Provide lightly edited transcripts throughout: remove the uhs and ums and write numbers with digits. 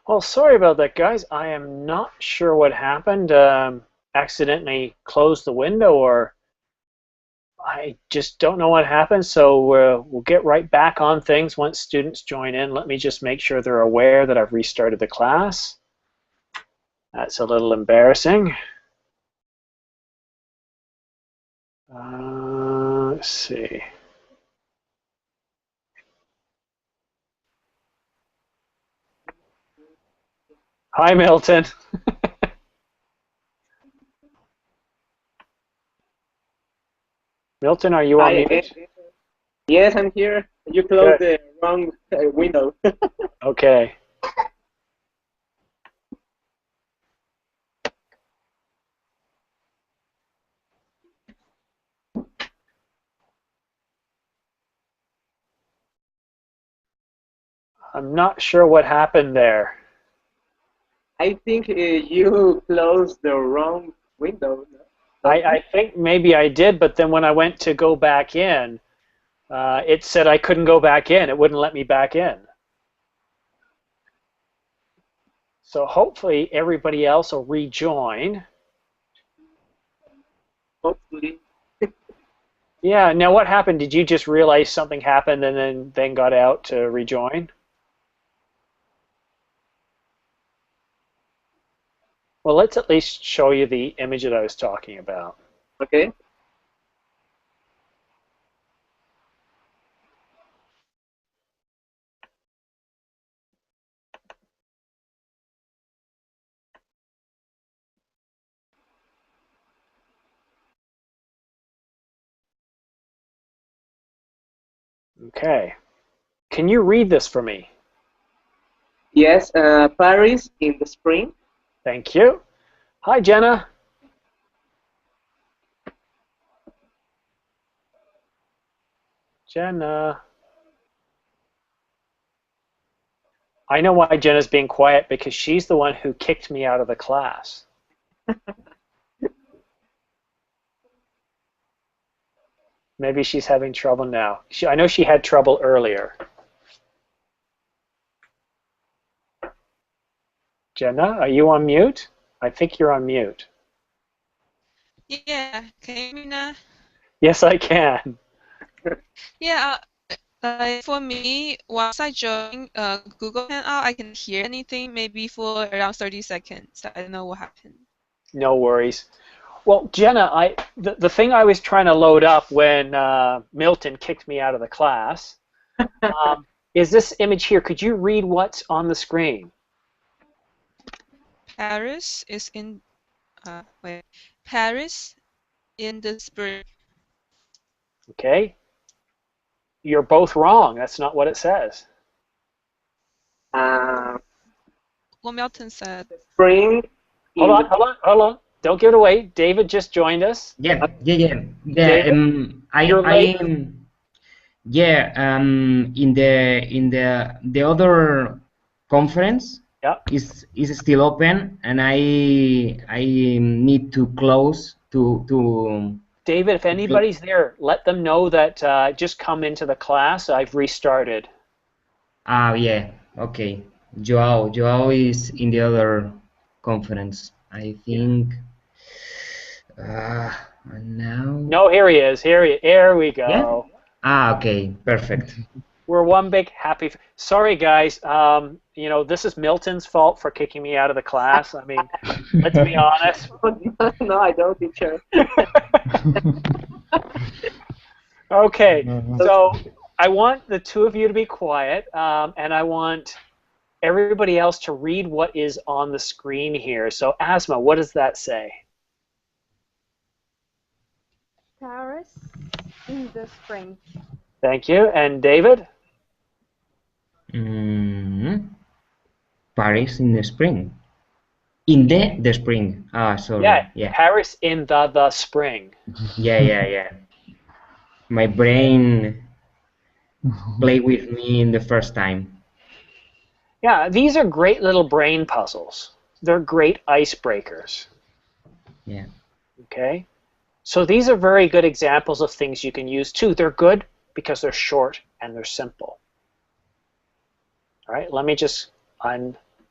Well, sorry about that, guys. I am not sure what happened. Accidentally closed the window, or I just don't know what happened. So we'll get right back on things once students join in. Let me just make sure they're aware that I've restarted the class. That's a little embarrassing. Let's see. Hi, Milton. Milton, are you Hi on again. mute? Yes, I'm here. You closed Good. the wrong window. Okay. I'm not sure what happened there. I think you closed the wrong window, I, don't you? I think maybe I did, but then when I went to go back in, it said I couldn't go back in. It wouldn't let me back in. So hopefully everybody else will rejoin. Hopefully. Yeah, now what happened? Did you just realize something happened and then got out to rejoin? Well, let's at least show you the image that I was talking about. Okay. Okay. Can you read this for me? Yes, Paris in the spring. Thank you. Hi, Jenna. Jenna. I know why Jenna's being quiet, because she's the one who kicked me out of the class. Maybe she's having trouble now. I know she had trouble earlier. Jenna, are you on mute? I think you're on mute. Yeah, can you hear me now? Yes, I can. Yeah, for me, once I join Google Hangout, I can hear anything maybe for around 30 seconds. I don't know what happened. No worries. Well, Jenna, the thing I was trying to load up when Milton kicked me out of the class is this image here. Could you read what's on the screen? Paris is in, wait, Paris in the spring. Okay. You're both wrong. That's not what it says. Uh, What Milton said. Spring Hold in on, the hold on, hold on. Don't give it away. David just joined us. Yeah, yeah, yeah, yeah. David, you're late. Yeah. In the other conference Yeah. is still open, and I need to close David, if to. anybody's there, let them know that just come into the class. I've restarted. Ah, yeah. Okay. Joao is in the other conference. I Yeah. think. And now. No, here he is. Here we Yeah. go. Ah, okay. Perfect. We're one big happy. Sorry, guys. This is Milton's fault for kicking me out of the class. I mean, let's be honest. No, I don't, teacher. Okay, Mhm. so I want the two of you to be quiet, and I want everybody else to read what is on the screen here. So, Asma, what does that say? Paris in the spring. Thank you. And David? Mm, Paris in the spring. In the spring. Ah, sorry. Yeah, Yeah. Paris in the spring. Yeah. My brain played with me in the first time. Yeah, these are great little brain puzzles. They're great icebreakers. Yeah. Okay? So these are very good examples of things you can use too. They're good because they're short and they're simple. All right, let me just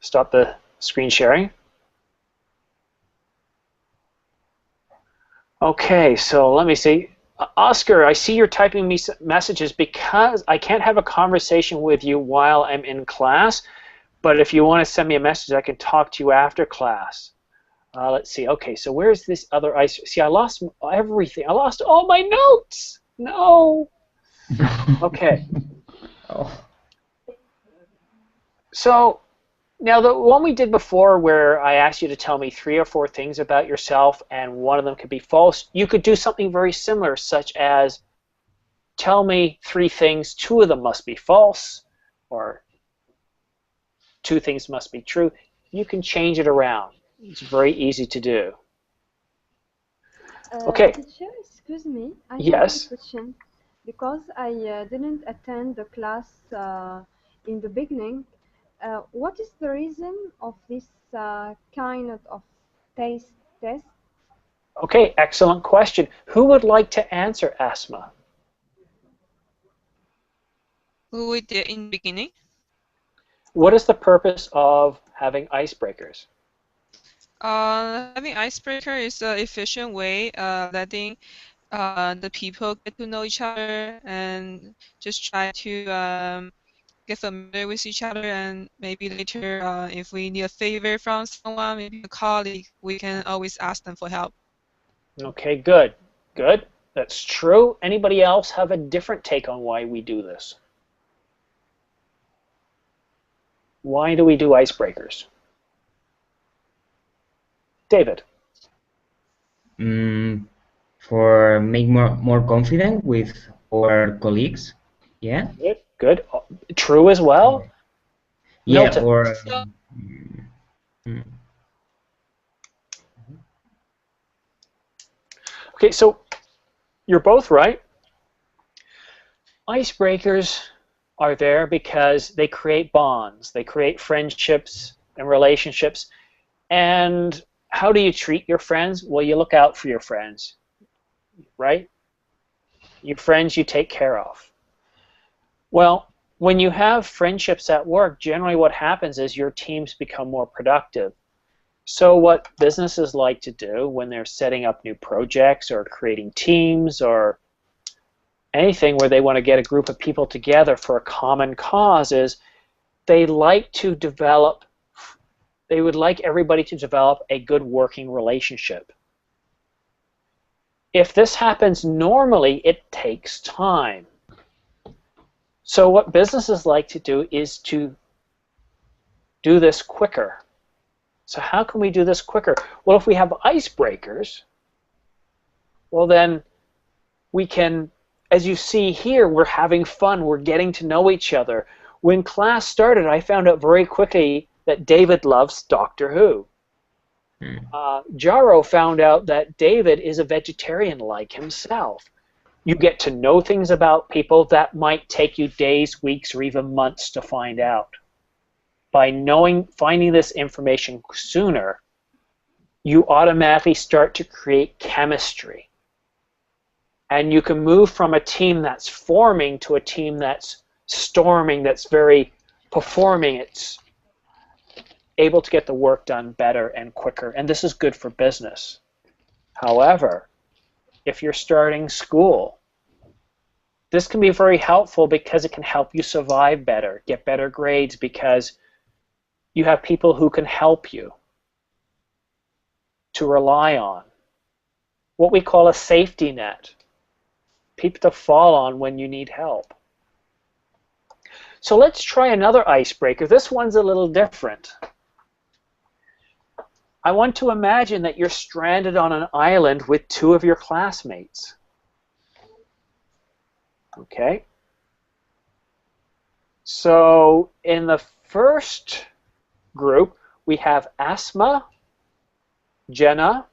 stop the screen sharing. Okay, so let me see. Oscar, I see you're typing me messages because I can't have a conversation with you while I'm in class, but if you want to send me a message, I can talk to you after class. Let's see. Okay, so where's this other ice? See, I lost everything. I lost all my notes. No. Okay. Oh. So now the one we did before where I asked you to tell me 3 or 4 things about yourself and one of them could be false, you could do something very similar, such as tell me 3 things, 2 of them must be false, or 2 things must be true. You can change it around. It's very easy to do. Okay. Teacher, excuse me. I Yes. have a question. Because I didn't attend the class in the beginning, what is the reason of this kind of taste test? Okay, excellent question. Who would like to answer, Asma? Who we did in the beginning? What is the purpose of having icebreakers? Having icebreaker is an efficient way letting the people get to know each other and just try to get familiar with each other, and maybe later if we need a favor from someone, maybe a colleague, we can always ask them for help. Okay, good. Good. That's true. Anybody else have a different take on why we do this? Why do we do icebreakers? David. For make more confident with our colleagues. Yeah. Good. Good. True as well. Yeah. Milton. Or. Okay, so you're both right. Icebreakers are there because they create bonds, they create friendships and relationships. And how do you treat your friends? Well, you look out for your friends, right? Your friends you take care of. Well, when you have friendships at work, generally what happens is your teams become more productive. So what businesses like to do when they're setting up new projects or creating teams or anything where they want to get a group of people together for a common cause is they would like everybody to develop a good working relationship. If this happens normally, it takes time. So what businesses like to do is to do this quicker. So how can we do this quicker? Well, if we have icebreakers, well then we can, as you see here, we're having fun, we're getting to know each other. When class started, I found out very quickly that David loves Doctor Who. Jaro found out that David is a vegetarian like himself. You get to know things about people that might take you days, weeks, or even months to find out. By finding this information sooner, you automatically start to create chemistry. And you can move from a team that's forming to a team that's storming, that's very performing. It's able to get the work done better and quicker. And this is good for business. However, if you're starting school, this can be very helpful because it can help you survive better, get better grades, because you have people who can help you to rely on. What we call a safety net. People to fall on when you need help. So let's try another icebreaker. This one's a little different. I want to imagine that you're stranded on an island with 2 of your classmates. Okay? So in the first group, we have Asma, Jenna,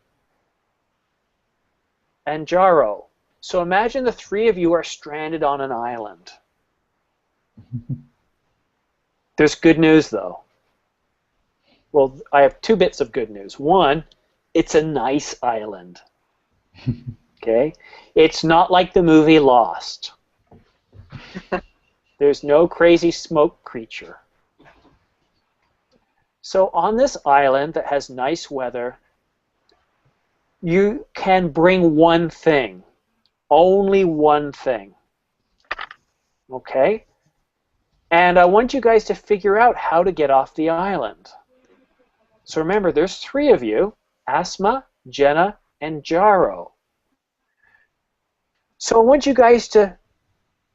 and Jaro. So imagine the 3 of you are stranded on an island. There's good news, though. Well, I have 2 bits of good news. One, it's a nice island. Okay? It's not like the movie Lost. There's no crazy smoke creature. So on this island that has nice weather, you can bring one thing, only one thing. Okay? And I want you guys to figure out how to get off the island. So remember, there's 3 of you, Asma, Jenna, and Jaro. So I want you guys to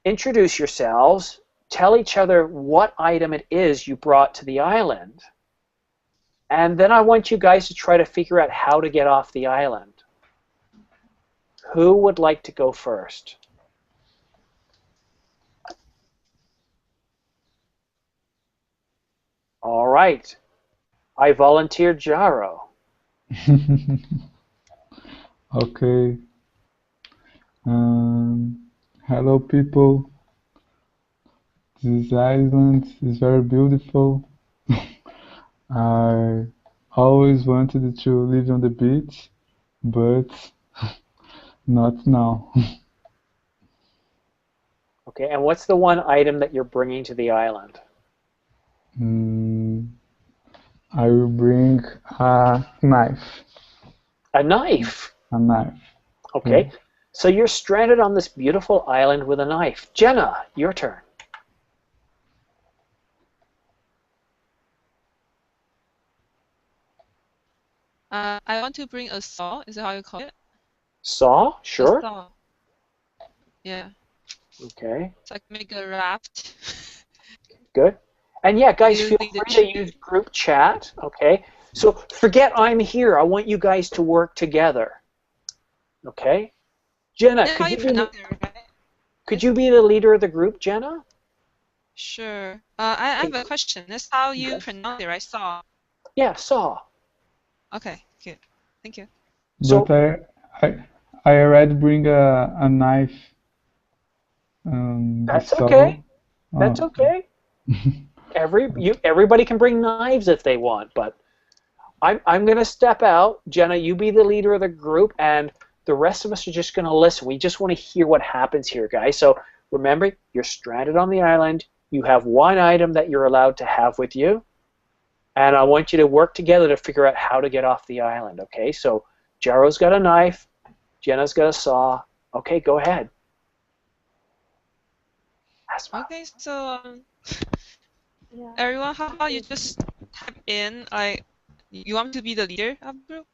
introduce yourselves, tell each other what item it is you brought to the island, and then I want you guys to try to figure out how to get off the island. Who would like to go first? All right. I volunteer Jaro. Okay. Hello, people. This island is very beautiful. I always wanted to live on the beach, but not now. Okay, and what's the one item that you're bringing to the island? I will bring a knife. A knife? A knife. Okay, so you're stranded on this beautiful island with a knife. Jenna, your turn. I want to bring a saw. Is that how you call it? Saw? A Sure. saw. Yeah. Okay, So I can make a raft. good. And yeah, guys, feel Using the free to use group chat, okay? So forget I'm here. I want you guys to work together, okay? Jenna, That's how you pronounce it, right? could you be the leader of the group, Jenna? Sure. I have a question. That's how you Yes. pronounce it, right? Saw. Yeah, saw. Okay, good. Thank you. So- But I already bring a knife. That's so- okay. That's Oh. okay. Everybody can bring knives if they want, but I'm going to step out. Jenna, you be the leader of the group, and the rest of us are just going to listen. We just want to hear what happens here, guys. So remember, you're stranded on the island. You have one item that you're allowed to have with you, and I want you to work together to figure out how to get off the island, okay? So Jaro's got a knife. Jenna's got a saw. Okay, go ahead. Asma. Okay, so Yeah. everyone, how about you just type in like you want to be the leader of the group?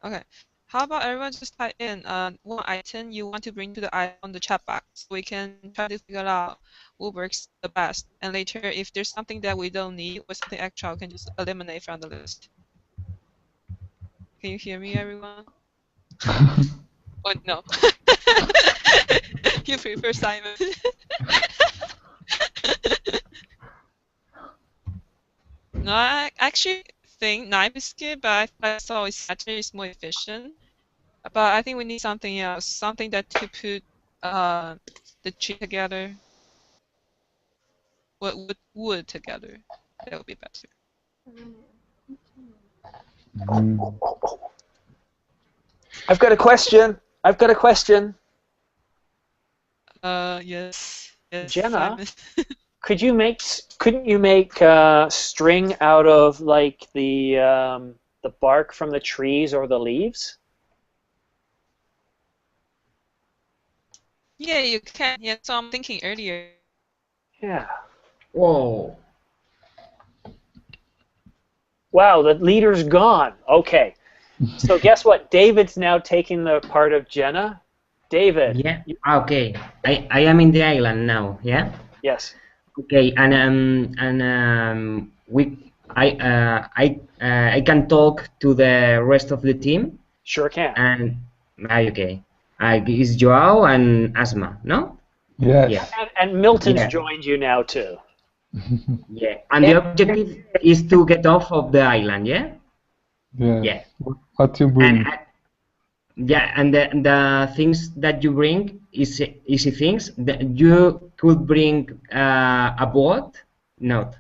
Okay. How about everyone just type in one item you want to bring to the island on the chat box so we can try to figure out what works the best. And later, if there's something that we don't need or something extra, we can just eliminate from the list. Can you hear me, everyone? Oh no. You prefer Simon. No, I actually think knife is good, but I saw it's actually is more efficient. But I think we need something else, something that to put the tree together, with wood together. That would be better. I've got a question. I've got a question. Yes. Yes. Jenna? Simon. Couldn't you make string out of like the bark from the trees or the leaves? Yeah, you can. Yeah, so I'm thinking earlier. Yeah. Whoa. Wow, the leader's gone. Okay. So guess what? David's now taking the part of Jenna. David. Yeah. Okay. I am in the island now. Yeah. Yes. Okay. And I can talk to the rest of the team. Sure can. And okay. It's Joao and Asma, no? Yes. Yeah. And Milton's Yeah. joined you now too. Yeah. And the objective is to get off of the island. Yeah. Yes. Yeah. What you bring? And the things that you bring is easy things. You could bring a boat. No.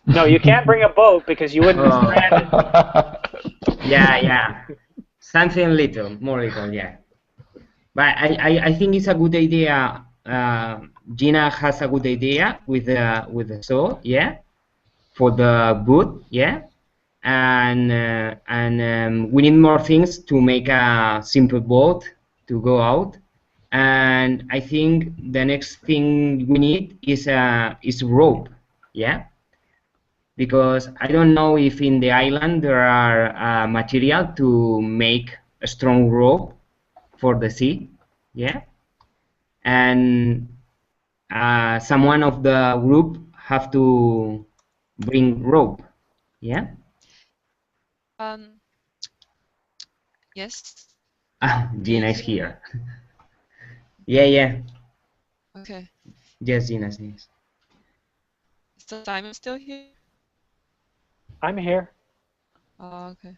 No, you can't bring a boat because you wouldn't be Oh. stranded. Yeah. Something little, more little, yeah. But I think it's a good idea. Gina has a good idea with the saw, yeah. for the boat, yeah, and we need more things to make a simple boat to go out. And I think the next thing we need is rope, yeah, because I don't know if in the island there are material to make a strong rope for the sea, yeah, and someone of the group have to bring rope, yeah. Um, yes. Gina is Please. here. Yeah, yeah. Okay. Yes, Gina is. So Simon still here? I'm here. Oh, okay.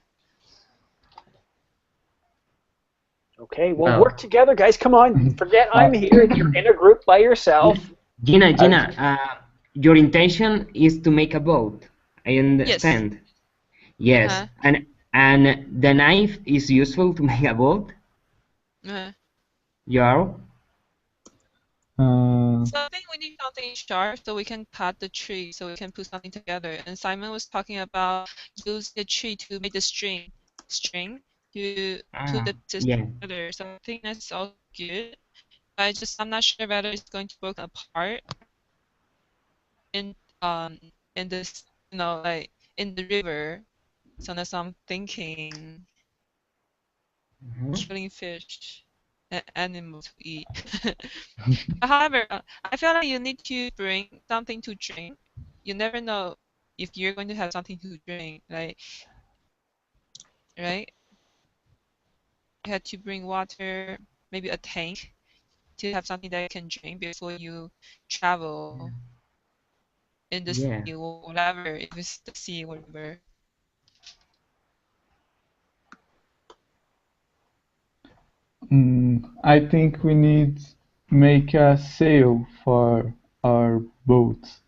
Okay, well, Well, work together, guys. Come on. Forget I'm Uh, here. You're in a group by yourself. Gina, your intention is to make a boat. I Yes. understand. Yes, Uh-huh. and the knife is useful to make a boat. Uh-huh. Yeah. So I think we need something sharp so we can cut the tree so we can put something together. And Simon was talking about use the tree to make the string to put the pieces Yeah. together. So I think that's all good. I'm not sure whether it's going to work apart in this like in the river. So that's I'm thinking killing fish, animal to eat. However, I feel like you need to bring something to drink. You never know if you're going to have something to drink, like, right? You had to bring water, maybe a tank, to have something that you can drink before you travel in the Yeah. sea or whatever, if it's the sea or whatever. I think we need make a sail for our boat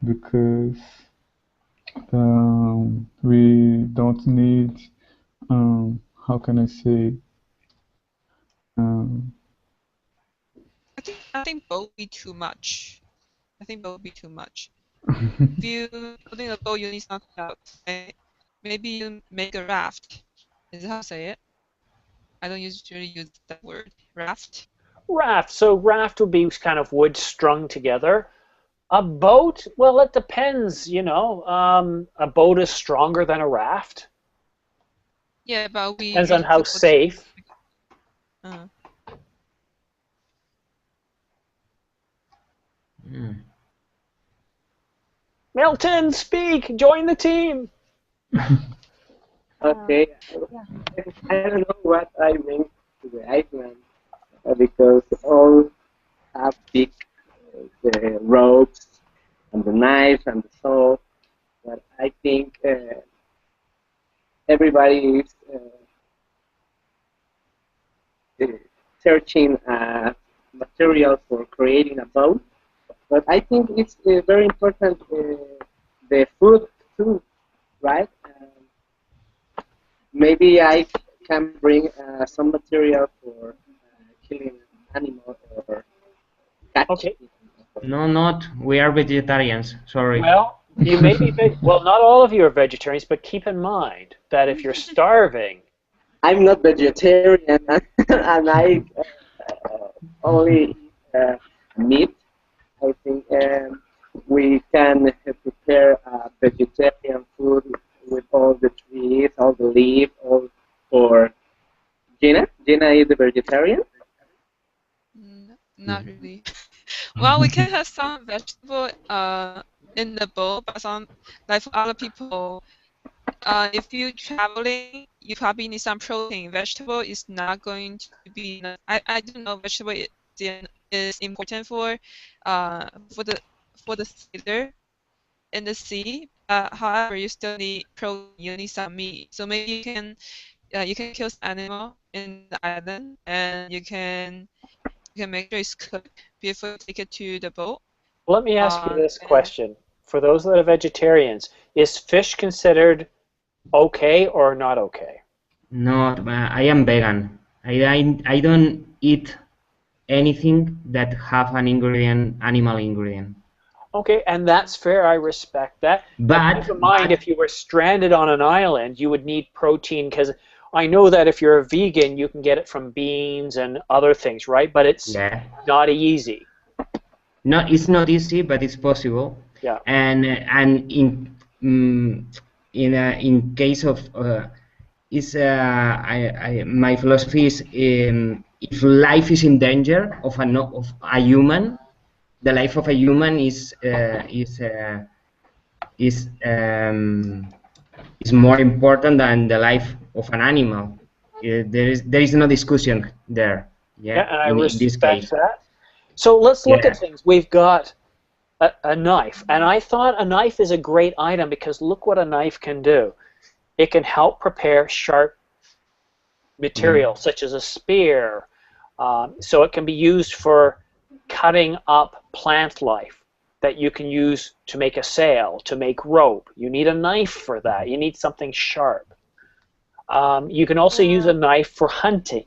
because we don't need how can I say um, I think boat would be too much. I think boat would be too much. If you building a boat, you need something else. Right? Maybe you make a raft. Is that how to say it? I don't usually use that word. Raft. Raft. So raft would be kind of wood strung together. A boat? Well, it depends, a boat is stronger than a raft. Yeah, but we Depends on use how the word. safe. Uh, Milton, speak! Join the team! Okay, Yeah. I don't know what I bring to the Iceland because all have big the ropes and the knife and the saw, but I think everybody is uh, searching material for creating a boat. But I think it's very important the food too, right? Maybe I can bring some material for killing an animal or catching. Okay. No, not. We are vegetarians. Sorry. Well, you may be well, not all of you are vegetarians, but keep in mind that if you're starving, I'm not vegetarian, and I only eat meat. I think we can prepare vegetarian food with all the trees, all the leaves, all for Gina. Gina is a vegetarian. not really. Well, we can have some vegetable in the bowl, but some like for other people, if you're traveling, you probably need some protein. Vegetable is not going to be. I do know vegetable is important for the sailor in the sea. However, you still need protein. You need some meat. So maybe you can kill some animal in the island, and you can make sure it's cooked before you take it to the boat. let me ask you this And question. For those that are vegetarians, is fish considered okay or not okay? No, I am vegan. I don't eat anything that have an animal ingredient. Okay, and that's fair. I respect that. Now, keep in mind, if you were stranded on an island, you would need protein, because I know that if you're a vegan, you can get it from beans and other things, right? But it's not easy. No, it's not easy, but it's possible. Yeah. And in case of my philosophy is if life is in danger of a human, the life of a human is more important than the life of an animal. There is no discussion there. Yeah, and I in this respect case. that. So let's look at things. We've got a knife, and I thought a knife is a great item because look what a knife can do. It can help prepare sharp material, such as a spear. So it can be used for cutting up plant life that you can use to make a sail, to make rope. You need a knife for that. You need something sharp. You can also use a knife for hunting.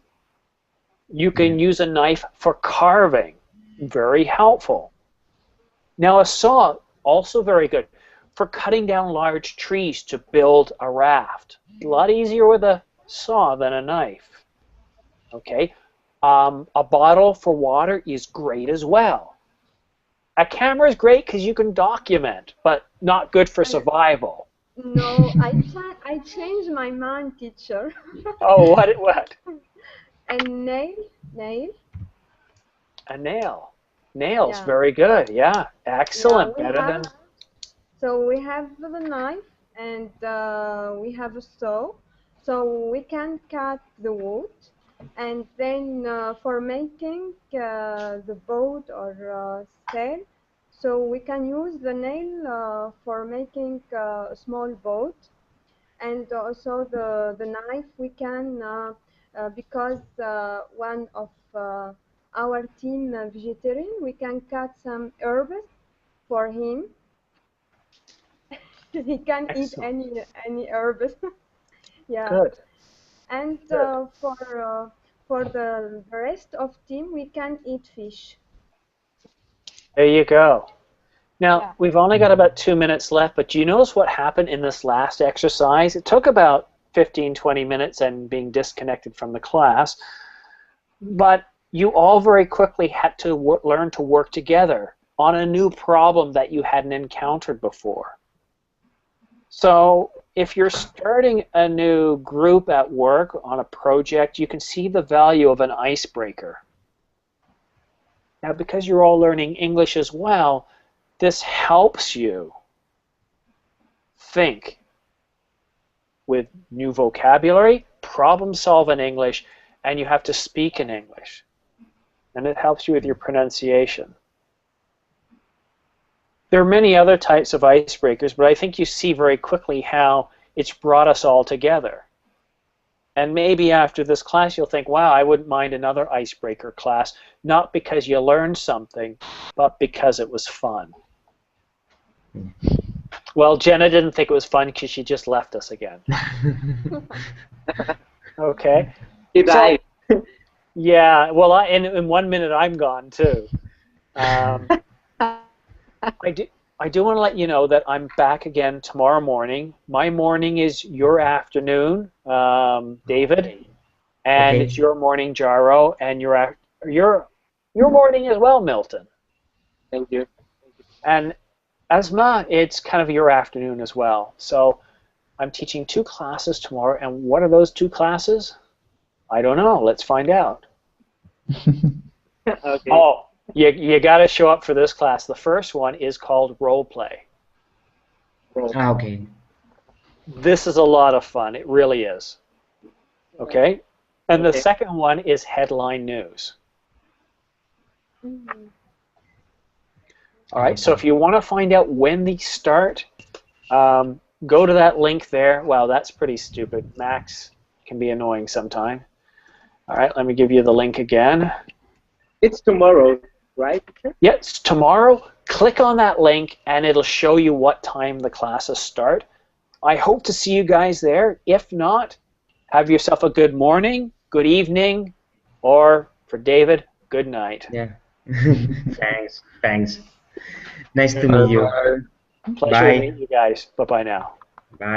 You can use a knife for carving. Very helpful. Now a saw, also very good for cutting down large trees to build a raft. A lot easier with a saw than a knife. Okay. A bottle for water is great as well. A camera is great because you can document, but not good for survival. No, I changed my mind, teacher. Oh, what? A nail. A nail. Nails, very good. Yeah, excellent. Yeah, Better than. So we have the knife and we have a saw, so we can cut the wood, and then for making the boat or sail, so we can use the nail for making a small boat, and also the knife we can because one of our team vegetarian, we can cut some herbs for him. He can eat any herbs. Yeah. Good. And for the rest of team, we can eat fish. There you go. Now, we've only got about 2 minutes left, but do you notice what happened in this last exercise? It took about 15, 20 minutes and being disconnected from the class, but you all very quickly had to learn to work together on a new problem that you hadn't encountered before. So if you're starting a new group at work on a project, you can see the value of an icebreaker. Now, because you're all learning English as well, this helps you think with new vocabulary, problem solve in English, and you have to speak in English. And it helps you with your pronunciation. There are many other types of icebreakers, but I think you see very quickly how it's brought us all together. And maybe after this class you'll think, wow, I wouldn't mind another icebreaker class, not because you learned something, but because it was fun. Well, Jenna didn't think it was fun because she just left us again. Okay. So, yeah, well, in 1 minute I'm gone too. I do want to let you know that I'm back again tomorrow morning. My morning is your afternoon, David, and it's your morning, Jaro, and your morning as well, Milton. Thank you. And Asma, it's kind of your afternoon as well. So I'm teaching 2 classes tomorrow, and what are those 2 classes? I don't know. Let's find out. Okay. Oh, you got to show up for this class. The first one is called role play. Okay. This is a lot of fun. It really is. Okay? And the second one is headline news. All right, so if you want to find out when these start, go to that link there. Wow, that's pretty stupid. Max can be annoying sometime. All right, let me give you the link again. It's tomorrow, right? Yeah, it's tomorrow. Click on that link, and it'll show you what time the classes start. I hope to see you guys there. If not, have yourself a good morning, good evening, or for David, good night. Yeah. Thanks. Nice to meet you. Bye. Pleasure Bye. to meet you guys. Bye bye now. Bye.